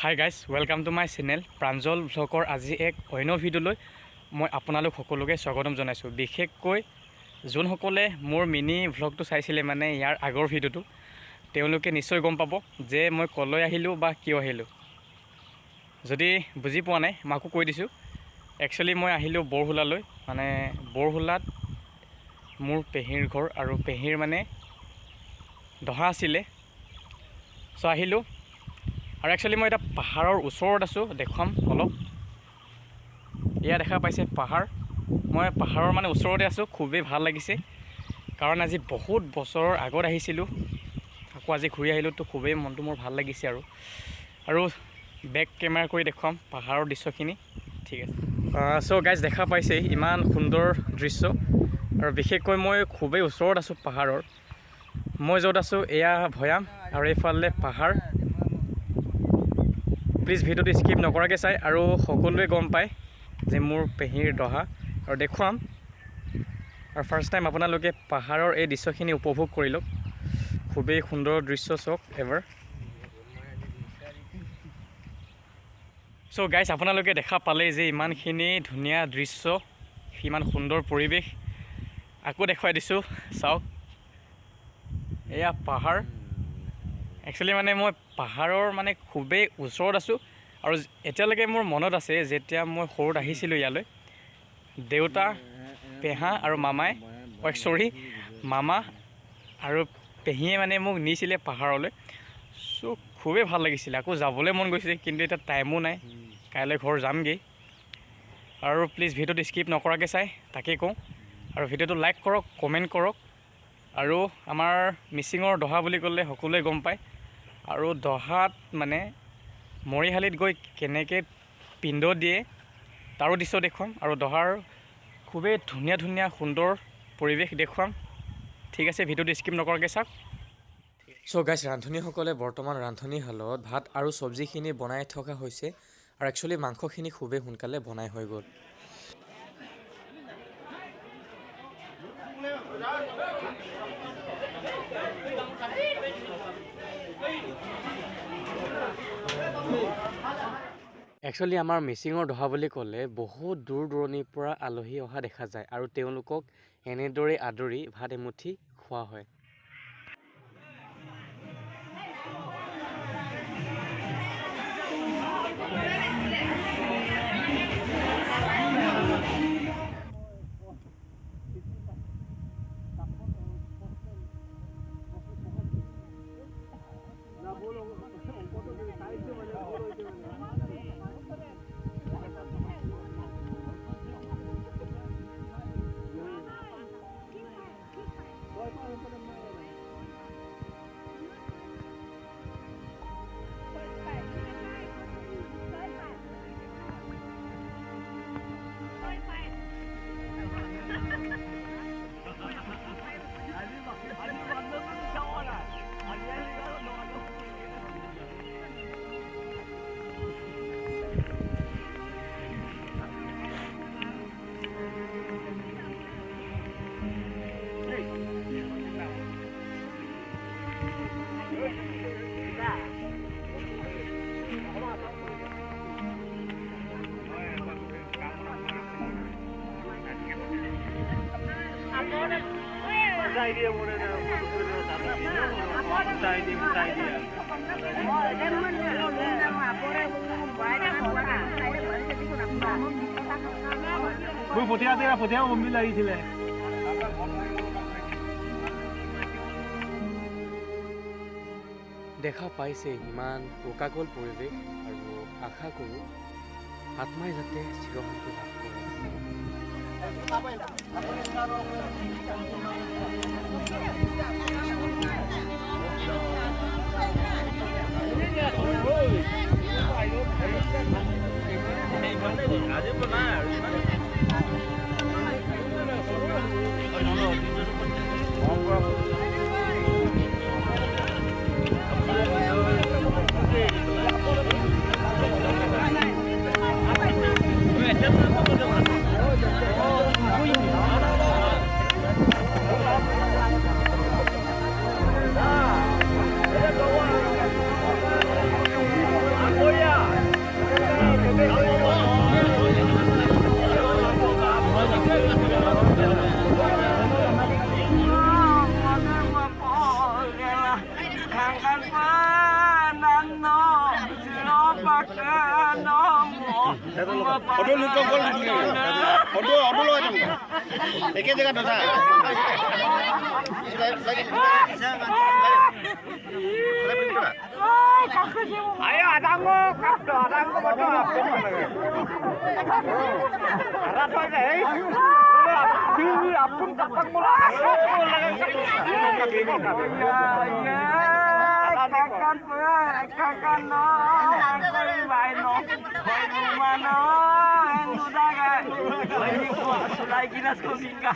High guys, welcome to my channel Pranjal ভ্লগৰ আজি এক অন্য ভিডিঅ'লৈ মই আপোনালোক সকলোকে স্বাগতম জনাইছোঁ। বিশেষকৈ যোনসকলে মোৰ মিনি ভ্লগটো চাইছিলে মানে ইয়াৰ আগৰ ভিডিঅ'টো, তেওঁলোকে নিশ্চয় গম পাব যে মই ক'লৈ আহিলোঁ বা কিয় আহিলোঁ। যদি বুজি পোৱা নাই মই আকৌ কৈ দিছোঁ। একচুৱেলি মই আহিলোঁ বৰহোলালৈ, মানে বৰহোলাত মোৰ পেহীৰ ঘৰ আৰু পেহীৰ মানে দহা আছিলে। চ' আহিলোঁ আৰু একচুৱেলি মই এতিয়া পাহাৰৰ ওচৰত আছোঁ, দেখুৱাম অলপ। এয়া দেখা পাইছে পাহাৰ, মই পাহাৰৰ মানে ওচৰতে আছোঁ। খুবেই ভাল লাগিছে কাৰণ আজি বহুত বছৰৰ আগত আহিছিলোঁ, আকৌ আজি ঘূৰি আহিলোঁ, তো খুবেই মনটো মোৰ ভাল লাগিছে। আৰু বেক কেমেৰা কৰি দেখুৱাম পাহাৰৰ দৃশ্যখিনি, ঠিক আছে। চ' গাইজ দেখা পাইছেই ইমান সুন্দৰ দৃশ্য, আৰু বিশেষকৈ মই খুবেই ওচৰত আছোঁ পাহাৰৰ। মই য'ত আছোঁ এয়া ভৈয়াম আৰু এইফালে পাহাৰ। প্লিজ ভিডিঅ'টো স্কিপ নকৰাকৈ চাই, আৰু সকলোৱে গম পায় যে মোৰ পেহীৰ দহা, আৰু দেখুৱাম। আৰু ফাৰ্ষ্ট টাইম আপোনালোকে পাহাৰৰ এই দৃশ্যখিনি উপভোগ কৰি লওক। খুবেই সুন্দৰ দৃশ্য, চাওক এবাৰ। চ' গাইজ আপোনালোকে দেখা পালেই যে ইমানখিনি ধুনীয়া দৃশ্য, ইমান সুন্দৰ পৰিৱেশ। আকৌ দেখুৱাই দিছোঁ, চাওক এয়া পাহাৰ। একচুৱেলি মানে মই পাহাৰৰ মানে খুবেই ওচৰত আছোঁ। আৰু এতিয়ালৈকে মোৰ মনত আছে যেতিয়া মই সৰুত আহিছিলোঁ ইয়ালৈ, দেউতা, পেহা আৰু মামাই মামা আৰু পেহীয়ে মানে মোক নিছিলে পাহাৰলৈ। চ' খুবেই ভাল লাগিছিলে, আকৌ যাবলৈ মন গৈছিলে, কিন্তু এতিয়া টাইমো নাই, কাইলৈ ঘৰ যামগৈ। আৰু প্লিজ ভিডিঅ'টো স্কিপ নকৰাকৈ চাই, তাকেই কওঁ। আৰু ভিডিঅ'টো লাইক কৰক, কমেণ্ট কৰক। আৰু আমাৰ মিচিঙৰ দহা বুলি ক'লে সকলোৱে গম পায়, আৰু দহাত মানে মৰিশালিত গৈ কেনেকৈ পিণ্ড দিয়ে তাৰো দৃশ্য দেখুৱাম, আৰু দহাৰ খুবেই ধুনীয়া ধুনীয়া সুন্দৰ পৰিৱেশ দেখুৱাম, ঠিক আছে। ভিডিঅ'টো স্কিপ নকৰাকৈ চাওক। চ' গাইজ, ৰান্ধনীসকলে বৰ্তমান ৰান্ধনীশালত ভাত আৰু চব্জিখিনি বনাই থকা হৈছে, আৰু একচুৱেলি মাংসখিনি খুবেই সোনকালে বনাই হৈ গ'ল। একচুৱেলি আমাৰ মিচিঙৰ দহা বুলি ক'লে বহুত দূৰ দূৰণিৰ পৰা আলহী অহা দেখা যায়, আৰু তেওঁলোকক এনেদৰে আদৰি ভাত এমুঠি খোৱা হয়। লাগিছিলে দেখা পাইছে ইমান শোকাকুল পৰিৱেশ, আৰু আশা কৰোঁ আত্মাই যাতে চিৰশান্তি লাভ কৰে। Apoya! Auto lupa gol ni. Auto lo ada muka. Eke jaga dosa. Ayo adanggo kapdo adanggo bodo. Arat hoy deh. Dulu apun kapak mula. Kakak no, angkari baino, baino mano, sudah kan, lagi kuat, sudah ginas kau singkah.